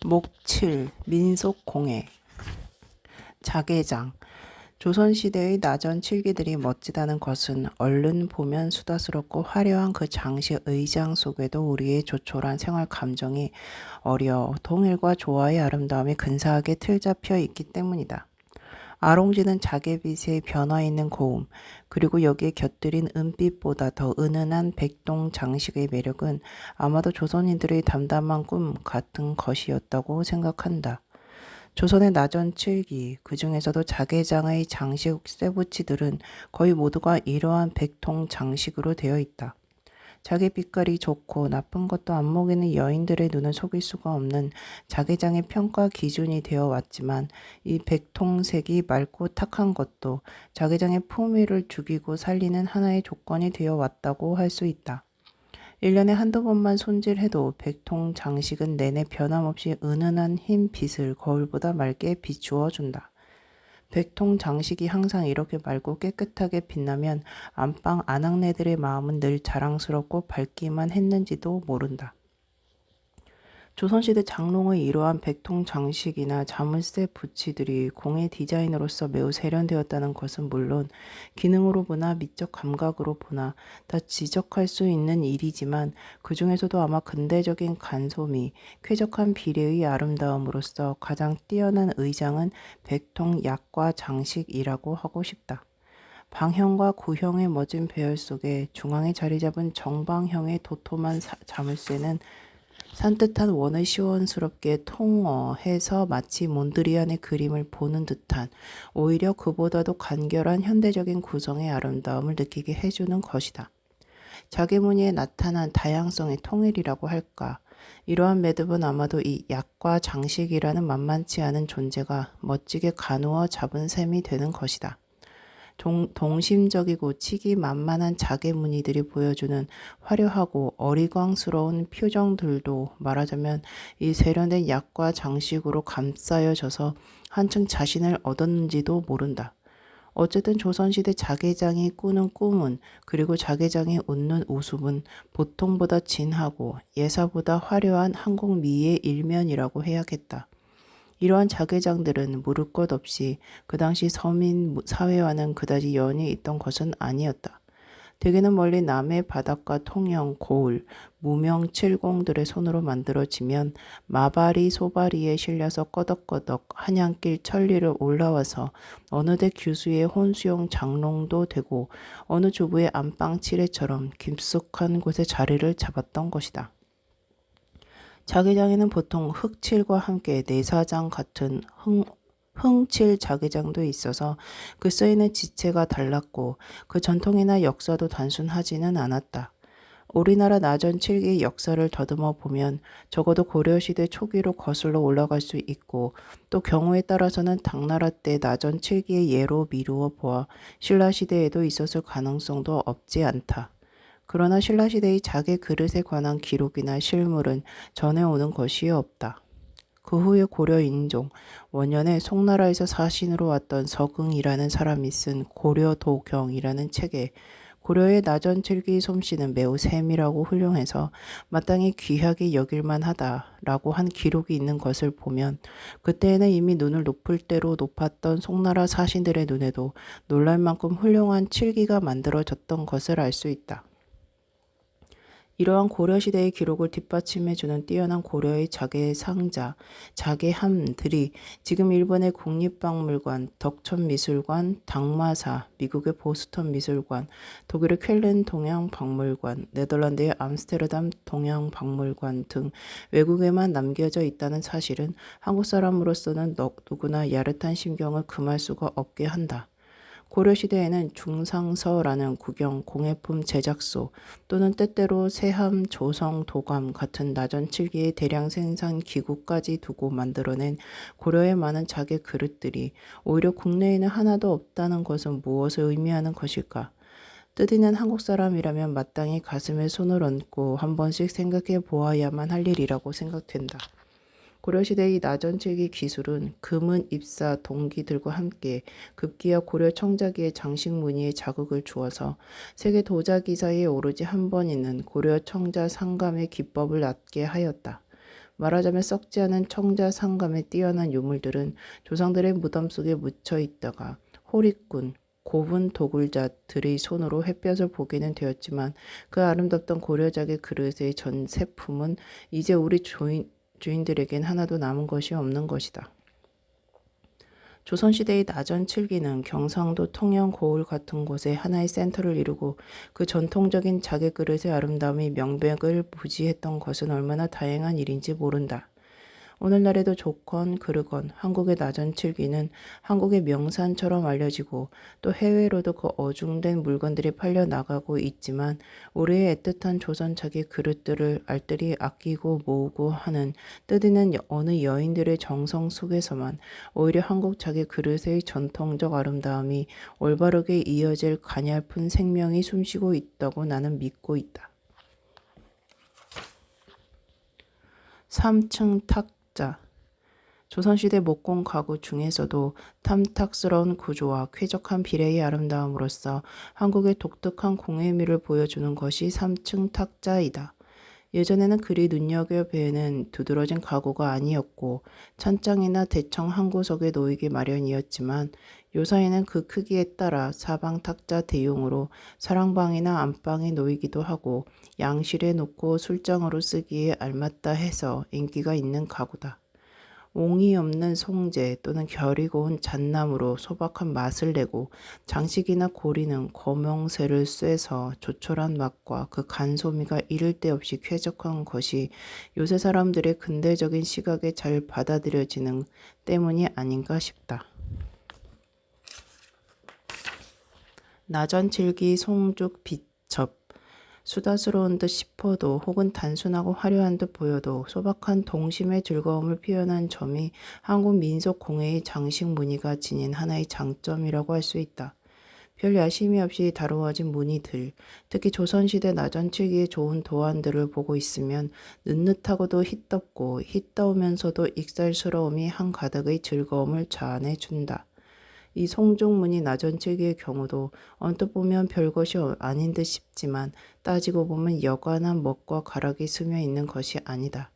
목7 민속공예 자개장 조선시대의 나전 칠기들이 멋지다는 것은 얼른 보면 수다스럽고 화려한 그 장식 의장 속에도 우리의 조촐한 생활 감정이 어려 통일과 조화의 아름다움이 근사하게 틀잡혀 있기 때문이다. 아롱지는 자개빛의 변화 있는 고움, 그리고 여기에 곁들인 은빛보다 더 은은한 백동 장식의 매력은 아마도 조선인들의 담담한 꿈 같은 것이었다고 생각한다. 조선의 나전 칠기, 그 중에서도 자개장의 장식 쇠붙이들은 거의 모두가 이러한 백통 장식으로 되어 있다. 자기 빛깔이 좋고 나쁜 것도 안 먹이는 여인들의 눈을 속일 수가 없는 자개장의 평가 기준이 되어 왔지만 이 백통색이 맑고 탁한 것도 자개장의 품위를 죽이고 살리는 하나의 조건이 되어 왔다고 할 수 있다. 1년에 한두 번만 손질해도 백통 장식은 내내 변함없이 은은한 흰 빛을 거울보다 맑게 비추어 준다. 백통 장식이 항상 이렇게 맑고 깨끗하게 빛나면 안방 아낙네들의 마음은 늘 자랑스럽고 밝기만 했는지도 모른다. 조선시대 장롱의 이러한 백통 장식이나 자물쇠 부치들이 공예 디자인으로서 매우 세련되었다는 것은 물론 기능으로 보나 미적 감각으로 보나 다 지적할 수 있는 일이지만 그 중에서도 아마 근대적인 간소미, 쾌적한 비례의 아름다움으로서 가장 뛰어난 의장은 백통 약과 장식이라고 하고 싶다. 방형과 구형의 멋진 배열 속에 중앙에 자리 잡은 정방형의 도톰한 자물쇠는 산뜻한 원을 시원스럽게 통어해서 마치 몬드리안의 그림을 보는 듯한 오히려 그보다도 간결한 현대적인 구성의 아름다움을 느끼게 해주는 것이다. 자개무늬에 나타난 다양성의 통일이라고 할까. 이러한 매듭은 아마도 이 약과 장식이라는 만만치 않은 존재가 멋지게 가누어 잡은 셈이 되는 것이다. 동심적이고 치기만만한 자개 무늬들이 보여주는 화려하고 어리광스러운 표정들도 말하자면 이 세련된 약과 장식으로 감싸여져서 한층 자신을 얻었는지도 모른다. 어쨌든 조선시대 자개장이 꾸는 꿈은 그리고 자개장이 웃는 웃음은 보통보다 진하고 예사보다 화려한 한국미의 일면이라고 해야겠다. 이러한 자개장들은 물을 것 없이 그 당시 서민 사회와는 그다지 연이 있던 것은 아니었다. 대개는 멀리 남해 바닷가 통영, 고을, 무명 칠공들의 손으로 만들어지면 마바리 소바리에 실려서 꺼덕꺼덕 한양길 천리를 올라와서 어느 대 규수의 혼수용 장롱도 되고 어느 주부의 안방 칠해처럼 깊숙한 곳에 자리를 잡았던 것이다. 자개장에는 보통 흑칠과 함께 내사장 같은 흥칠 자개장도 있어서 그 써있는 지체가 달랐고 그 전통이나 역사도 단순하지는 않았다. 우리나라 나전 칠기의 역사를 더듬어 보면 적어도 고려시대 초기로 거슬러 올라갈 수 있고 또 경우에 따라서는 당나라 때 나전 칠기의 예로 미루어 보아 신라시대에도 있었을 가능성도 없지 않다. 그러나 신라시대의 자개 그릇에 관한 기록이나 실물은 전해오는 것이 없다. 그 후에 고려 인종, 원년에 송나라에서 사신으로 왔던 서긍이라는 사람이 쓴 고려도경이라는 책에 고려의 나전칠기 솜씨는 매우 세밀하고 훌륭해서 마땅히 귀하게 여길만 하다라고 한 기록이 있는 것을 보면 그때에는 이미 눈을 높을 대로 높았던 송나라 사신들의 눈에도 놀랄 만큼 훌륭한 칠기가 만들어졌던 것을 알 수 있다. 이러한 고려시대의 기록을 뒷받침해주는 뛰어난 고려의 자개상자, 자개함들이 지금 일본의 국립박물관, 덕천미술관, 당마사, 미국의 보스턴 미술관, 독일의 쾰른 동양박물관, 네덜란드의 암스테르담 동양박물관 등 외국에만 남겨져 있다는 사실은 한국 사람으로서는 누구나 야릇한 심경을 금할 수가 없게 한다. 고려시대에는 중상서라는 구경, 공예품 제작소 또는 때때로 세함, 조성, 도감 같은 나전칠기의 대량 생산 기구까지 두고 만들어낸 고려의 많은 자개 그릇들이 오히려 국내에는 하나도 없다는 것은 무엇을 의미하는 것일까? 뜻있는 한국 사람이라면 마땅히 가슴에 손을 얹고 한 번씩 생각해 보아야만 할 일이라고 생각된다. 고려시대의 나전칠기 기술은 금은 입사 동기들과 함께 급기야 고려 청자기의 장식 무늬에 자극을 주어서 세계 도자기사에 오로지 한 번 있는 고려 청자 상감의 기법을 낳게 하였다. 말하자면 썩지 않은 청자 상감의 뛰어난 유물들은 조상들의 무덤 속에 묻혀 있다가 호리꾼, 고분 도굴자들의 손으로 햇볕을 보기는 되었지만 그 아름답던 고려작의 그릇의 전 세품은 이제 우리 주인들에겐 하나도 남은 것이 없는 것이다. 조선시대의 나전 칠기는 경상도 통영 고을 같은 곳에 하나의 센터를 이루고 그 전통적인 자개 그릇의 아름다움이 명백을 부지했던 것은 얼마나 다행한 일인지 모른다. 오늘날에도 좋건 그르건 한국의 나전칠기는 한국의 명산처럼 알려지고 또 해외로도 그 어중된 물건들이 팔려 나가고 있지만 우리의 애틋한 조선 자기 그릇들을 알뜰히 아끼고 모으고 하는 뜻있는 어느 여인들의 정성 속에서만 오히려 한국 자기 그릇의 전통적 아름다움이 올바르게 이어질 가냘픈 생명이 숨쉬고 있다고 나는 믿고 있다. 3층 탁자. 조선시대 목공 가구 중에서도 탐탁스러운 구조와 쾌적한 비례의 아름다움으로써 한국의 독특한 공예미를 보여주는 것이 3층 탁자이다. 예전에는 그리 눈여겨뵈는 두드러진 가구가 아니었고 찬장이나 대청 한 구석에 놓이기 마련이었지만 요사이는 그 크기에 따라 사방 탁자 대용으로 사랑방이나 안방에 놓이기도 하고 양실에 놓고 술장으로 쓰기에 알맞다 해서 인기가 있는 가구다. 옹이 없는 송재 또는 결이 고운 잣나무로 소박한 맛을 내고 장식이나 고리는 거명새를 쐬서 조촐한 맛과 그 간소미가 이를 데 없이 쾌적한 것이 요새 사람들의 근대적인 시각에 잘 받아들여지는 때문이 아닌가 싶다. 나전칠기 송죽 비첩. 수다스러운 듯 싶어도 혹은 단순하고 화려한 듯 보여도 소박한 동심의 즐거움을 표현한 점이 한국 민속 공예의 장식 무늬가 지닌 하나의 장점이라고 할 수 있다. 별 야심이 없이 다루어진 무늬들, 특히 조선시대 나전칠기의 좋은 도안들을 보고 있으면 느긋하고도 hit덥고 hit더우면서도 익살스러움이 한가득의 즐거움을 자아내준다. 이 송중문이 나전칠기의 경우도 언뜻 보면 별것이 아닌 듯 싶지만 따지고 보면 여간한 멋과 가락이 스며 있는 것이 아니다.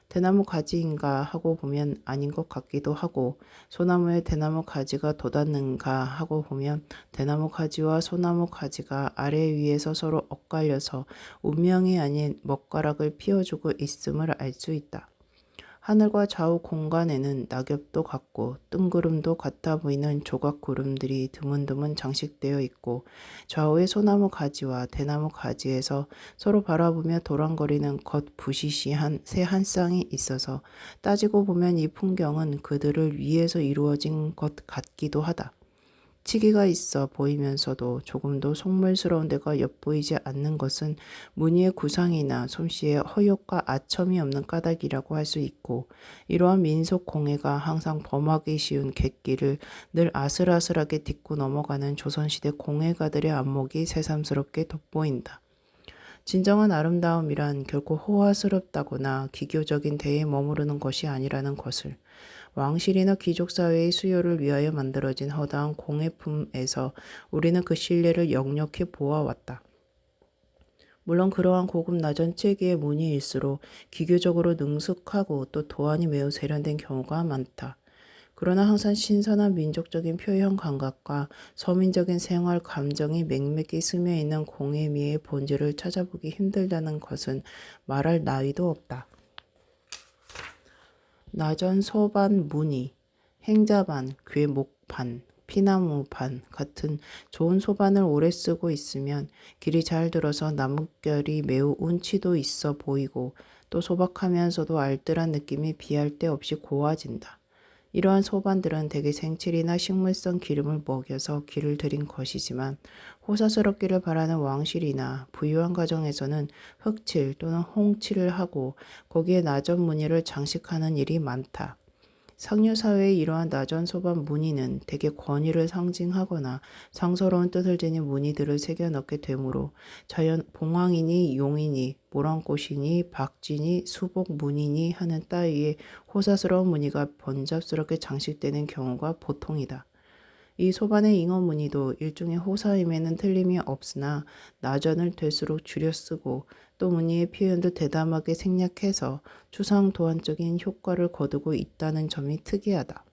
대나무 가지인가 하고 보면 아닌 것 같기도 하고 소나무에 대나무 가지가 돋았는가 하고 보면 대나무 가지와 소나무 가지가 아래 위에서 서로 엇갈려서 운명이 아닌 먹가락을 피워주고 있음을 알 수 있다. 하늘과 좌우 공간에는 낙엽도 같고 뜬구름도 같아 보이는 조각 구름들이 드문드문 장식되어 있고 좌우의 소나무 가지와 대나무 가지에서 서로 바라보며 도랑거리는 겉 부시시한 새 한 쌍이 있어서 따지고 보면 이 풍경은 그들을 위해서 이루어진 것 같기도 하다. 치기가 있어 보이면서도 조금도 속물스러운 데가 엿보이지 않는 것은 무늬의 구상이나 솜씨에 허욕과 아첨이 없는 까닭이라고 할 수 있고 이러한 민속 공예가 항상 범하기 쉬운 객기를 늘 아슬아슬하게 딛고 넘어가는 조선시대 공예가들의 안목이 새삼스럽게 돋보인다. 진정한 아름다움이란 결코 호화스럽다거나 기교적인 데에 머무르는 것이 아니라는 것을 왕실이나 귀족사회의 수요를 위하여 만들어진 허다한 공예품에서 우리는 그 신뢰를 역력히 보아왔다. 물론 그러한 고급 나전칠기의 무늬일수록 기교적으로 능숙하고 또 도안이 매우 세련된 경우가 많다. 그러나 항상 신선한 민족적인 표현 감각과 서민적인 생활 감정이 맥맥히 스며 있는 공예미의 본질을 찾아보기 힘들다는 것은 말할 나위도 없다. 나전 소반 무늬, 행자반, 괴목반, 피나무반 같은 좋은 소반을 오래 쓰고 있으면 길이 잘 들어서 나뭇결이 매우 운치도 있어 보이고 또 소박하면서도 알뜰한 느낌이 비할 데 없이 고와진다. 이러한 소반들은 대개 생칠이나 식물성 기름을 먹여서 기를 들인 것이지만 호사스럽기를 바라는 왕실이나 부유한 가정에서는 흑칠 또는 홍칠을 하고 거기에 나전 무늬를 장식하는 일이 많다. 상류사회의 이러한 나전 소반 무늬는 대개 권위를 상징하거나 상서로운 뜻을 지닌 무늬들을 새겨 넣게 되므로 자연 봉황이니 용이니 모란꽃이니 박쥐니 수복 무늬니 하는 따위의 호사스러운 무늬가 번잡스럽게 장식되는 경우가 보통이다. 이 소반의 잉어 무늬도 일종의 호사임에는 틀림이 없으나 나전을 될수록 줄여 쓰고 또 무늬의 표현도 대담하게 생략해서 추상 도안적인 효과를 거두고 있다는 점이 특이하다.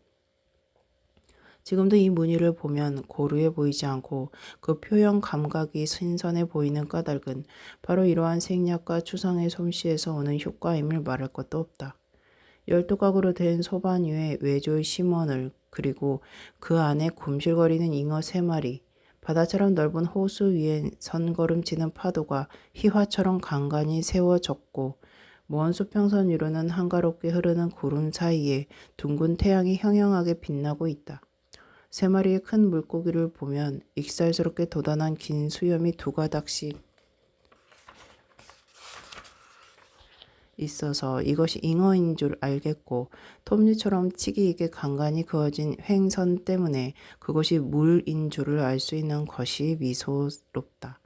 지금도 이 무늬를 보면 고루해 보이지 않고 그 표현 감각이 신선해 보이는 까닭은 바로 이러한 생략과 추상의 솜씨에서 오는 효과임을 말할 것도 없다. 12각으로 된 소반 위에 외조의 심원을 그리고 그 안에 굼실거리는 잉어 3마리, 바다처럼 넓은 호수 위엔 선걸음치는 파도가 희화처럼 간간히 세워졌고 먼 수평선 위로는 한가롭게 흐르는 구름 사이에 둥근 태양이 형형하게 빛나고 있다. 3마리의 큰 물고기를 보면 익살스럽게 돋아난 긴 수염이 2가닥씩 있어서 이것이 잉어인 줄 알겠고 톱니처럼 치기있게 간간히 그어진 횡선 때문에 그것이 물인 줄을 알 수 있는 것이 미소롭다.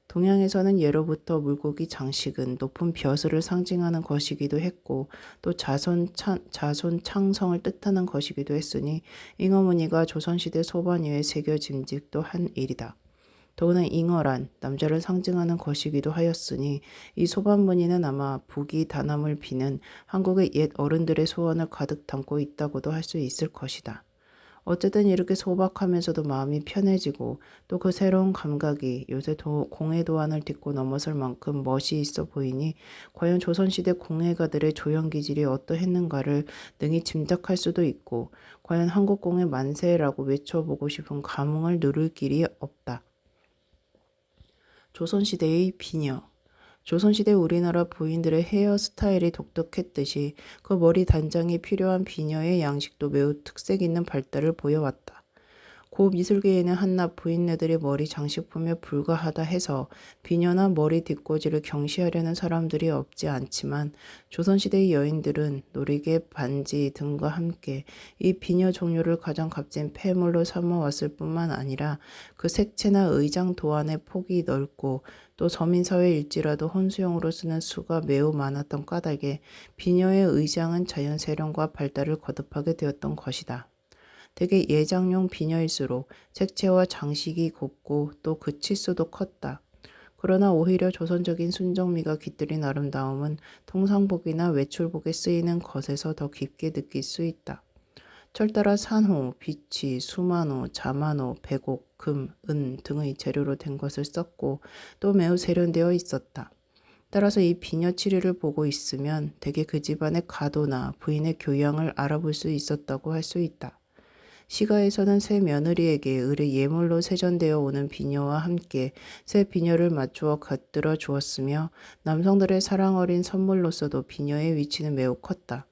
동양에서는 예로부터 물고기 장식은 높은 벼슬을 상징하는 것이기도 했고 또 자손 창성을 뜻하는 것이기도 했으니 잉어 무늬가 조선시대 소반위에 새겨짐직도 한 일이다. 더구나 잉어란 남자를 상징하는 것이기도 하였으니 이 소반 무늬는 아마 북이 다남을 비는 한국의 옛 어른들의 소원을 가득 담고 있다고도 할 수 있을 것이다. 어쨌든 이렇게 소박하면서도 마음이 편해지고 또 그 새로운 감각이 요새 공예 도안을 딛고 넘어설 만큼 멋이 있어 보이니 과연 조선시대 공예가들의 조형기질이 어떠했는가를 능히 짐작할 수도 있고 과연 한국공예 만세라고 외쳐보고 싶은 감흥을 누를 길이 없다. 조선시대의 비녀. 조선시대 우리나라 부인들의 헤어스타일이 독특했듯이 그 머리 단장이 필요한 비녀의 양식도 매우 특색 있는 발달을 보여왔다. 고 미술계에는 한낱 부인네들의 머리 장식품에 불과하다 해서 비녀나 머리 뒷꽂이를 경시하려는 사람들이 없지 않지만 조선시대의 여인들은 놀이개, 반지 등과 함께 이 비녀 종류를 가장 값진 폐물로 삼아왔을 뿐만 아니라 그 색채나 의장 도안의 폭이 넓고 또 서민사회일지라도 혼수용으로 쓰는 수가 매우 많았던 까닭에 비녀의 의장은 자연 세련과 발달을 거듭하게 되었던 것이다. 대개 예장용 비녀일수록 색채와 장식이 곱고 또 그 치수도 컸다. 그러나 오히려 조선적인 순정미가 깃들인 아름다움은 통상복이나 외출복에 쓰이는 것에서 더 깊게 느낄 수 있다. 철따라 산호, 비치, 수만호, 자만호, 백옥, 금, 은 등의 재료로 된 것을 썼고 또 매우 세련되어 있었다. 따라서 이 비녀 치리를 보고 있으면 대개 그 집안의 가도나 부인의 교양을 알아볼 수 있었다고 할 수 있다. 시가에서는 새 며느리에게 을의 예물로 세전되어 오는 비녀와 함께 새 비녀를 맞추어 곁들여 주었으며 남성들의 사랑 어린 선물로서도 비녀의 위치는 매우 컸다.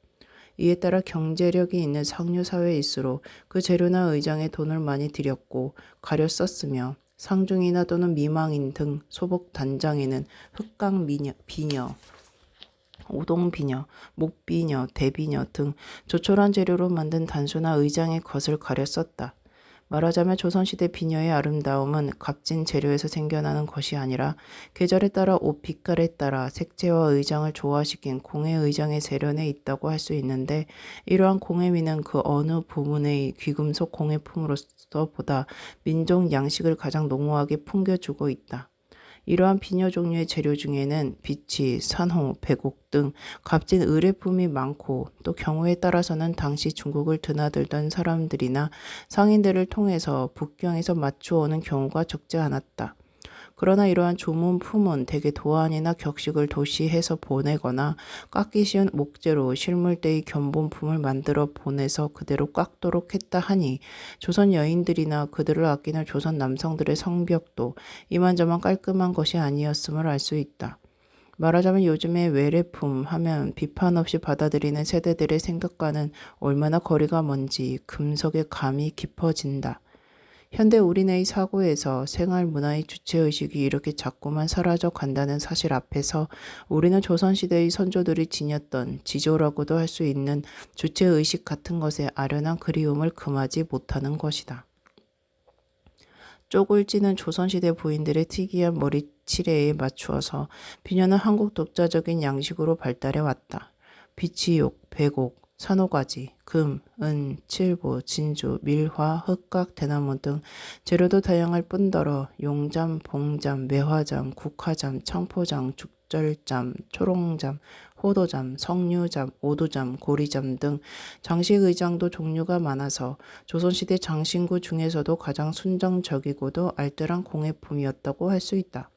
이에 따라 경제력이 있는 상류사회일수록 그 재료나 의장에 돈을 많이 들였고 가려 썼으며 상중이나 또는 미망인 등 소복 단장에는 흑강 비녀, 오동비녀, 목비녀, 대비녀 등 조촐한 재료로 만든 단수나 의장의 것을 가려 썼다. 말하자면 조선시대 비녀의 아름다움은 값진 재료에서 생겨나는 것이 아니라 계절에 따라 옷 빛깔에 따라 색채와 의장을 조화시킨 공예 의장의 세련에 있다고 할 수 있는데 이러한 공예미는 그 어느 부문의 귀금속 공예품으로서보다 민족 양식을 가장 농후하게 풍겨주고 있다. 이러한 비녀 종류의 재료 중에는 비치, 산호, 백옥 등 값진 의뢰품이 많고 또 경우에 따라서는 당시 중국을 드나들던 사람들이나 상인들을 통해서 북경에서 맞추어오는 경우가 적지 않았다. 그러나 이러한 조문품은 대개 도안이나 격식을 도시해서 보내거나 깎기 쉬운 목재로 실물대의 견본품을 만들어 보내서 그대로 깎도록 했다 하니 조선 여인들이나 그들을 아끼는 조선 남성들의 성벽도 이만저만 깔끔한 것이 아니었음을 알 수 있다. 말하자면 요즘의 외래품 하면 비판 없이 받아들이는 세대들의 생각과는 얼마나 거리가 먼지 금속의 감이 깊어진다. 현대 우리네의 사고에서 생활문화의 주체의식이 이렇게 자꾸만 사라져 간다는 사실 앞에서 우리는 조선시대의 선조들이 지녔던 지조라고도 할 수 있는 주체의식 같은 것에 아련한 그리움을 금하지 못하는 것이다. 쪽을 찌는 조선시대 부인들의 특이한 머리치레에 맞추어서 비녀는 한국 독자적인 양식으로 발달해 왔다. 비치욕, 백옥, 산호가지, 금, 은, 칠보, 진주, 밀화, 흑각, 대나무 등 재료도 다양할 뿐더러 용잠, 봉잠, 매화잠, 국화잠, 청포장, 적절잠, 초롱잠, 호도잠, 석류잠, 오두잠, 고리잠 등 장식의장도 종류가 많아서 조선시대 장신구 중에서도 가장 순정적이고도 알뜰한 공예품이었다고 할 수 있다.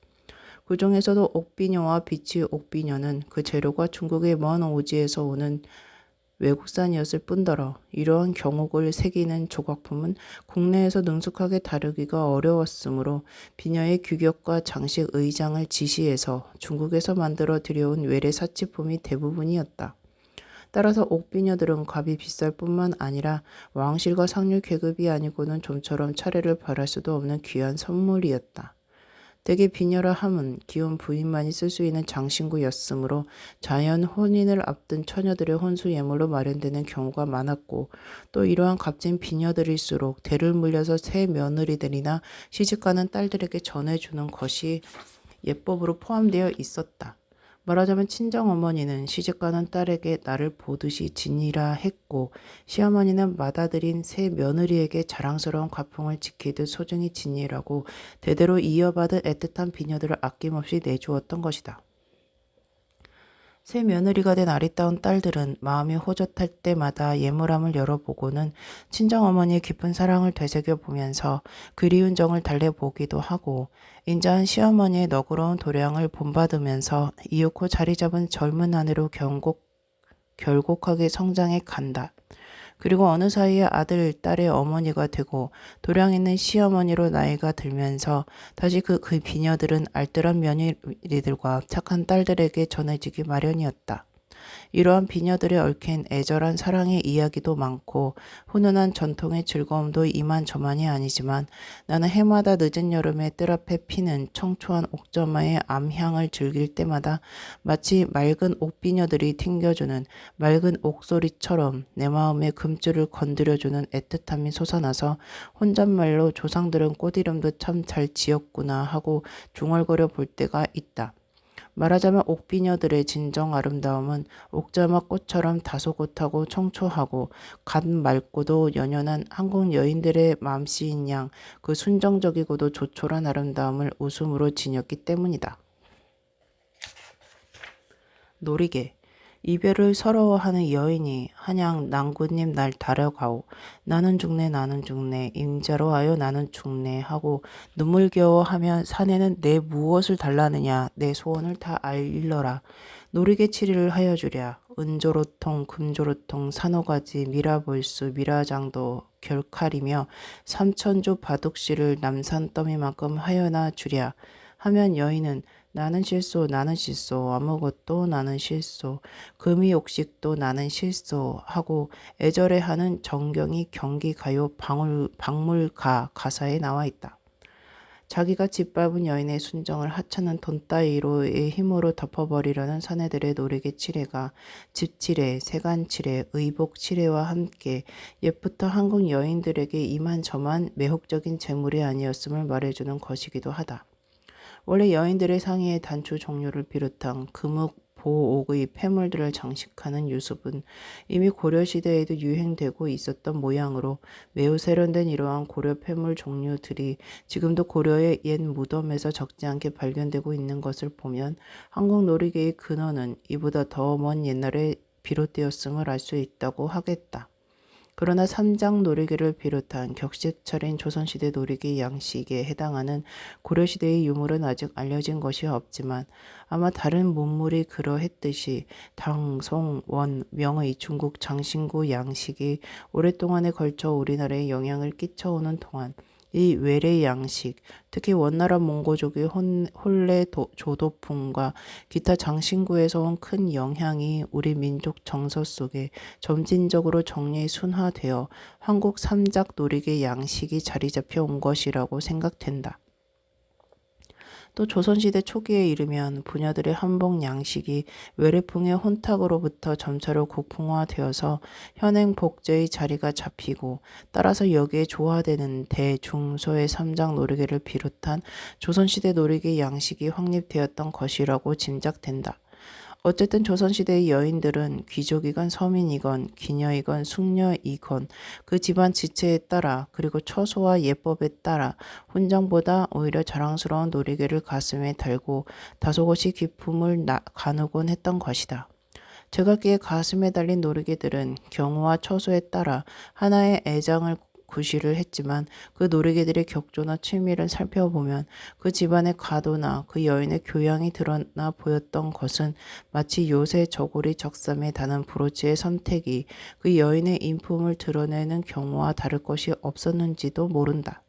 그 중에서도 옥비녀와 비치 옥비녀는 그 재료가 중국의 먼 오지에서 오는 외국산이었을 뿐더러 이러한 경옥을 새기는 조각품은 국내에서 능숙하게 다루기가 어려웠으므로 비녀의 규격과 장식 의장을 지시해서 중국에서 만들어 들여온 외래 사치품이 대부분이었다. 따라서 옥비녀들은 값이 비쌀 뿐만 아니라 왕실과 상류 계급이 아니고는 좀처럼 차례를 바랄 수도 없는 귀한 선물이었다. 대개 비녀라 함은 기혼 부인만이 쓸 수 있는 장신구였으므로 자연 혼인을 앞둔 처녀들의 혼수 예물로 마련되는 경우가 많았고 또 이러한 값진 비녀들일수록 대를 물려서 새 며느리들이나 시집가는 딸들에게 전해주는 것이 예법으로 포함되어 있었다. 말하자면 친정어머니는 시집가는 딸에게 나를 보듯이 지니라 했고 시어머니는 맏아들인 새 며느리에게 자랑스러운 가풍을 지키듯 소중히 지니라고 대대로 이어받은 애틋한 비녀들을 아낌없이 내주었던 것이다. 새 며느리가 된 아리따운 딸들은 마음이 호젓할 때마다 예물함을 열어보고는 친정어머니의 깊은 사랑을 되새겨보면서 그리운 정을 달래보기도 하고 인자한 시어머니의 너그러운 도량을 본받으면서 이윽고 자리잡은 젊은 아내로 결곡하게 성장해 간다. 그리고 어느 사이에 아들, 딸의 어머니가 되고 도량 있는 시어머니로 나이가 들면서 다시 그 비녀들은 알뜰한 며느리들과 착한 딸들에게 전해지기 마련이었다. 이러한 비녀들의 얽힌 애절한 사랑의 이야기도 많고 훈훈한 전통의 즐거움도 이만저만이 아니지만 나는 해마다 늦은 여름에 뜰 앞에 피는 청초한 옥저마의 암향을 즐길 때마다 마치 맑은 옥비녀들이 튕겨주는 맑은 옥소리처럼 내 마음의 금줄을 건드려주는 애틋함이 솟아나서 혼잣말로 조상들은 꽃 이름도 참 잘 지었구나 하고 중얼거려 볼 때가 있다. 말하자면 옥비녀들의 진정 아름다움은 옥자마 꽃처럼 다소곳하고 청초하고 갓 맑고도 연연한 한국 여인들의 맘씨인 양 그 순정적이고도 조촐한 아름다움을 웃음으로 지녔기 때문이다. 노리개 이별을 서러워하는 여인이 한양 낭군님 날 다려가오. 나는 죽네 나는 죽네 임자로 하여 나는 죽네 하고 눈물겨워하면 사내는 내 무엇을 달라느냐 내 소원을 다 알려라. 노리개 치리를 하여 주랴. 은조로통 금조로통 산호가지 미라볼수 미라장도 결칼이며 삼천조 바둑씨를 남산더미만큼 하여나 주랴 하면 여인은 나는 실소 나는 실소 아무것도 나는 실소 금이 옥식도 나는 실소 하고 애절해하는 정경이 경기가요 박물가 가사에 나와 있다. 자기가 짓밟은 여인의 순정을 하찮은 돈 따위로의 힘으로 덮어버리려는 사내들의 노리개 칠해가 집칠해, 세간칠해, 의복칠해와 함께 옛부터 한국 여인들에게 이만저만 매혹적인 재물이 아니었음을 말해주는 것이기도 하다. 원래 여인들의 상의의 단추 종류를 비롯한 금옥, 보옥의 폐물들을 장식하는 유습은 이미 고려시대에도 유행되고 있었던 모양으로 매우 세련된 이러한 고려 폐물 종류들이 지금도 고려의 옛 무덤에서 적지 않게 발견되고 있는 것을 보면 한국 놀이계의 근원은 이보다 더 먼 옛날에 비롯되었음을 알 수 있다고 하겠다. 그러나 삼장 놀이개를 비롯한 격식 차린 조선시대 놀이개 양식에 해당하는 고려시대의 유물은 아직 알려진 것이 없지만 아마 다른 문물이 그러했듯이 당, 송, 원, 명의 중국 장신구 양식이 오랫동안에 걸쳐 우리나라에 영향을 끼쳐오는 동안 이 외래 양식, 특히 원나라 몽고족의 혼례 조도풍과 기타 장신구에서 온 큰 영향이 우리 민족 정서 속에 점진적으로 정리에 순화되어 한국 삼작 놀이개 양식이 자리 잡혀 온 것이라고 생각된다. 또 조선시대 초기에 이르면 부녀들의 한복 양식이 외래풍의 혼탁으로부터 점차로 국풍화되어서 현행 복제의 자리가 잡히고 따라서 여기에 조화되는 대, 중, 소의 삼장 놀이개를 비롯한 조선시대 놀이개 양식이 확립되었던 것이라고 짐작된다. 어쨌든 조선시대의 여인들은 귀족이건 서민이건 기녀이건 숙녀이건 그 집안 지체에 따라 그리고 처소와 예법에 따라 훈장보다 오히려 자랑스러운 놀이개를 가슴에 달고 다소곳이 기품을 가누곤 했던 것이다. 제각기의 가슴에 달린 놀이개들은 경우와 처소에 따라 하나의 애장을 구실을 했지만 그 놀이개들의 격조나 취미를 살펴보면 그 집안의 가도나 그 여인의 교양이 드러나 보였던 것은 마치 요새 저고리 적삼에 다는 브로치의 선택이 그 여인의 인품을 드러내는 경우와 다를 것이 없었는지도 모른다.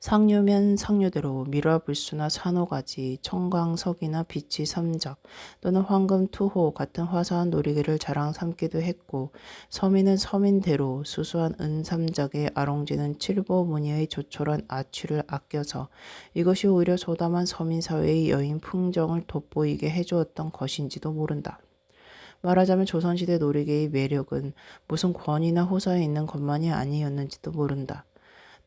상류면 상류대로 밀화불수나 산호가지, 청광석이나 비치 삼작 또는 황금 투호 같은 화사한 놀이개를 자랑 삼기도 했고 서민은 서민대로 수수한 은삼작에 아롱지는 칠보 무늬의 조촐한 아취를 아껴서 이것이 오히려 소담한 서민사회의 여인 풍정을 돋보이게 해주었던 것인지도 모른다. 말하자면 조선시대 놀이개의 매력은 무슨 권위나 호사에 있는 것만이 아니었는지도 모른다.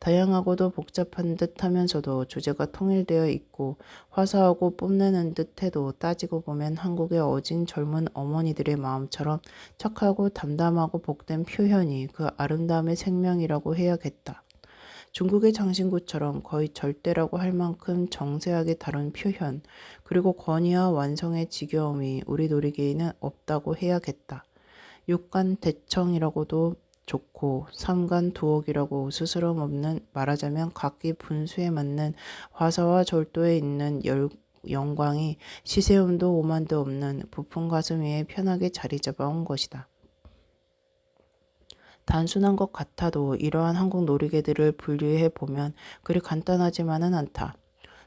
다양하고도 복잡한 듯 하면서도 주제가 통일되어 있고 화사하고 뽐내는 듯해도 따지고 보면 한국의 어진 젊은 어머니들의 마음처럼 착하고 담담하고 복된 표현이 그 아름다움의 생명이라고 해야겠다. 중국의 장신구처럼 거의 절대라고 할 만큼 정세하게 다룬 표현, 그리고 권위와 완성의 지겨움이 우리 놀이개에는 없다고 해야겠다. 육간대청이라고도 좋고 삼간두옥이라고 스스럼 없는 말하자면 각기 분수에 맞는 화사와 절도에 있는 영광이 시세움도 오만도 없는 부푼 가슴 위에 편하게 자리 잡아온 것이다. 단순한 것 같아도 이러한 한국 놀이개들을 분류해 보면 그리 간단하지만은 않다.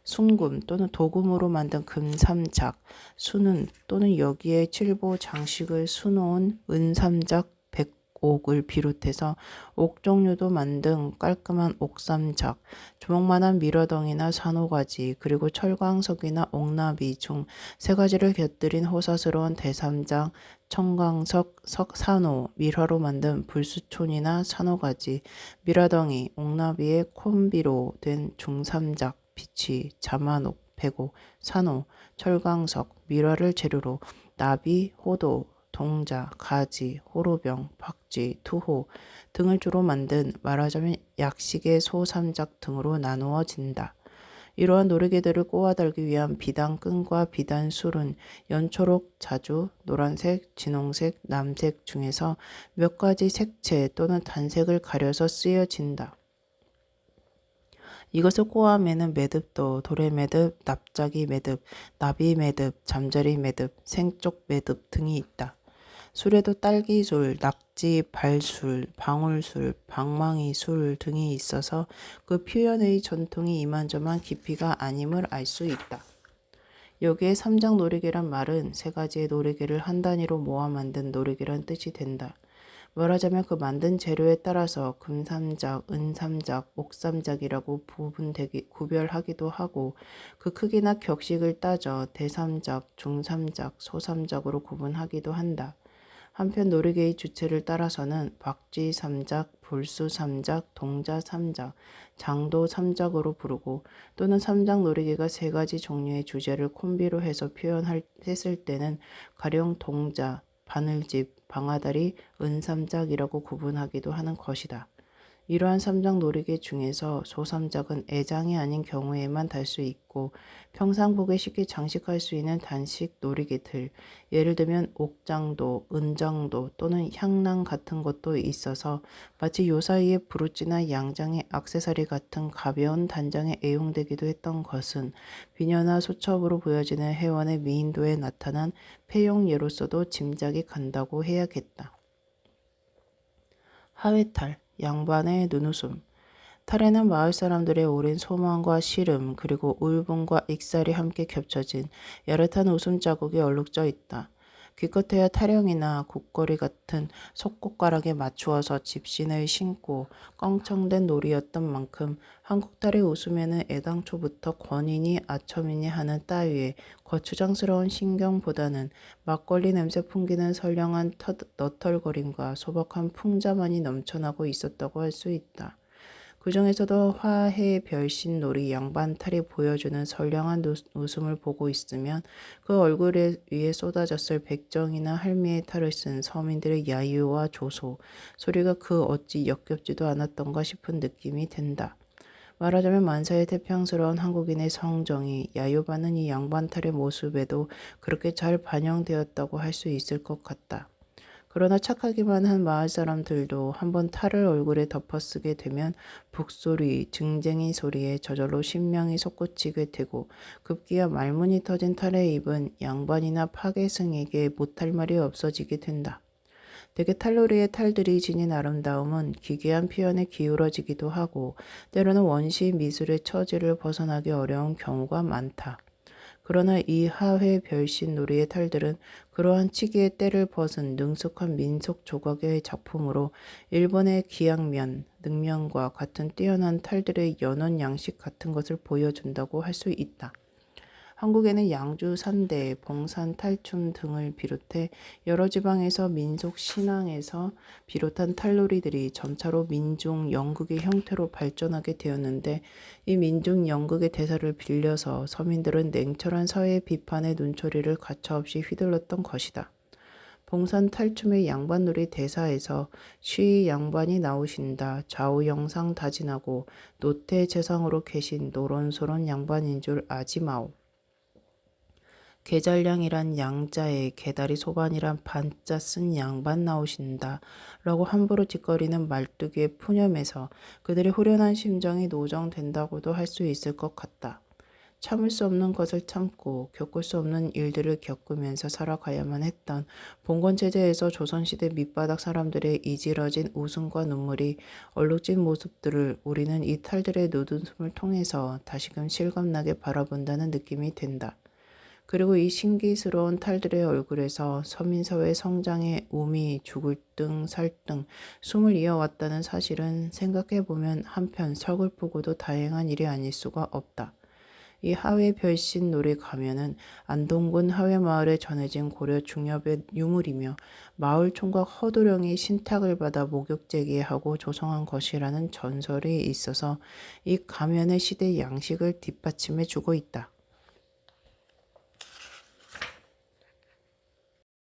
순금 또는 도금으로 만든 금삼작, 수는 또는 여기에 칠보 장식을 수놓은 은삼작, 백옥을 비롯해서 옥 종류도 만든 깔끔한 옥삼작, 조목만한 밀어덩이나 산호가지, 그리고 철광석이나 옥나비 중 세 가지를 곁들인 호사스러운 대삼장, 청광석, 석산호, 밀화로 만든 불수촌이나 산호가지, 밀화덩이, 옥나비의 콤비로 된 중삼작, 비치, 자만옥, 백옥, 산호, 철광석, 밀화를 재료로 나비, 호도, 동자, 가지, 호로병, 박쥐, 투호 등을 주로 만든 말하자면 약식의 소삼작 등으로 나누어진다. 이러한 놀이개들을 꼬아달기 위한 비단끈과 비단술은 연초록, 자주, 노란색, 진홍색, 남색 중에서 몇 가지 색채 또는 단색을 가려서 쓰여진다. 이것을 꼬아매는 매듭도 도래매듭, 납작이 매듭, 나비 매듭, 잠자리 매듭, 생쪽 매듭 등이 있다. 술에도 딸기술, 낙지, 발술, 방울술, 방망이술 등이 있어서 그 표현의 전통이 이만저만 깊이가 아님을 알 수 있다. 여기에 삼장 놀이개란 말은 세 가지의 놀이개를 한 단위로 모아 만든 놀이개란 뜻이 된다. 말하자면 그 만든 재료에 따라서 금삼작, 은삼작, 옥삼작이라고 구별하기도 하고 그 크기나 격식을 따져 대삼작, 중삼작, 소삼작으로 구분하기도 한다. 한편 놀이개의 주체를 따라서는 박쥐 삼작, 불수 삼작, 동자 삼작, 장도 삼작으로 부르고 또는 삼작 놀이개가 세 가지 종류의 주제를 콤비로 해서 표현했을 때는 가령 동자, 바늘집, 방아다리, 은삼작이라고 구분하기도 하는 것이다. 이러한 삼작 놀이개 중에서 소삼작은 애장이 아닌 경우에만 달 수 있고 평상복에 쉽게 장식할 수 있는 단식 놀이개들, 예를 들면 옥장도, 은장도 또는 향낭 같은 것도 있어서 마치 요 사이에 브로치나 양장의 액세서리 같은 가벼운 단장에 애용되기도 했던 것은 비녀나 소첩으로 보여지는 회원의 미인도에 나타난 폐용 예로서도 짐작이 간다고 해야겠다. 하회탈, 양반의 눈웃음. 탈에는 마을 사람들의 오랜 소망과 시름 그리고 울분과 익살이 함께 겹쳐진 야릇한 웃음 자국이 얼룩져 있다. 기껏해야 타령이나 국거리 같은 속꽃가락에 맞추어서 집신을 신고 껑청된 놀이였던 만큼 한국탈의 웃음에는 애당초부터 권인이 아첨이니 하는 따위의 거추장스러운 신경보다는 막걸리 냄새 풍기는 선량한 너털거림과 소박한 풍자만이 넘쳐나고 있었다고 할 수 있다. 그 중에서도 화해 별신놀이 양반탈이 보여주는 선량한 웃음을 보고 있으면 그 얼굴 위에 쏟아졌을 백정이나 할미의 탈을 쓴 서민들의 야유와 조소 소리가 그 어찌 역겹지도 않았던가 싶은 느낌이 든다. 말하자면 만사의 태평스러운 한국인의 성정이 야유받는 이 양반탈의 모습에도 그렇게 잘 반영되었다고 할 수 있을 것 같다. 그러나 착하기만 한 마을 사람들도 한번 탈을 얼굴에 덮어쓰게 되면 북소리, 증쟁이 소리에 저절로 신명이 솟구치게 되고 급기야 말문이 터진 탈의 입은 양반이나 파괴승에게 못할 말이 없어지게 된다. 대개 탈놀이의 탈들이 지닌 아름다움은 기괴한 표현에 기울어지기도 하고 때로는 원시 미술의 처지를 벗어나기 어려운 경우가 많다. 그러나 이 하회 별신 놀이의 탈들은 그러한 치기의 때를 벗은 능숙한 민속 조각의 작품으로 일본의 기양면, 능면과 같은 뛰어난 탈들의 연원 양식 같은 것을 보여준다고 할 수 있다. 한국에는 양주, 산대, 봉산, 탈춤 등을 비롯해 여러 지방에서 민속 신앙에서 비롯한 탈놀이들이 점차로 민중 연극의 형태로 발전하게 되었는데 이 민중 연극의 대사를 빌려서 서민들은 냉철한 사회 비판의 눈초리를 가차없이 휘둘렀던 것이다. 봉산 탈춤의 양반놀이 대사에서 쉬 양반이 나오신다. 좌우 영상 다진하고 노태 재상으로 계신 노론소론 양반인 줄 아지마오. 계잘량이란 양자에 개다리 소반이란 반자 쓴 양반 나오신다 라고 함부로 짓거리는 말뚝의 푸념에서 그들의 후련한 심정이 노정된다고도 할 수 있을 것 같다. 참을 수 없는 것을 참고 겪을 수 없는 일들을 겪으면서 살아가야만 했던 봉건체제에서 조선시대 밑바닥 사람들의 이지러진 웃음과 눈물이 얼룩진 모습들을 우리는 이 탈들의 눈웃음을 통해서 다시금 실감나게 바라본다는 느낌이 든다. 그리고 이 신기스러운 탈들의 얼굴에서 서민사회 성장의 우미, 죽을 등, 살 등 숨을 이어왔다는 사실은 생각해보면 한편 서글프고도 다행한 일이 아닐 수가 없다. 이 하회 별신 놀이 가면은 안동군 하회마을에 전해진 고려 중엽의 유물이며 마을 총각 허도령이 신탁을 받아 목욕제기하고 조성한 것이라는 전설이 있어서 이 가면의 시대 양식을 뒷받침해 주고 있다.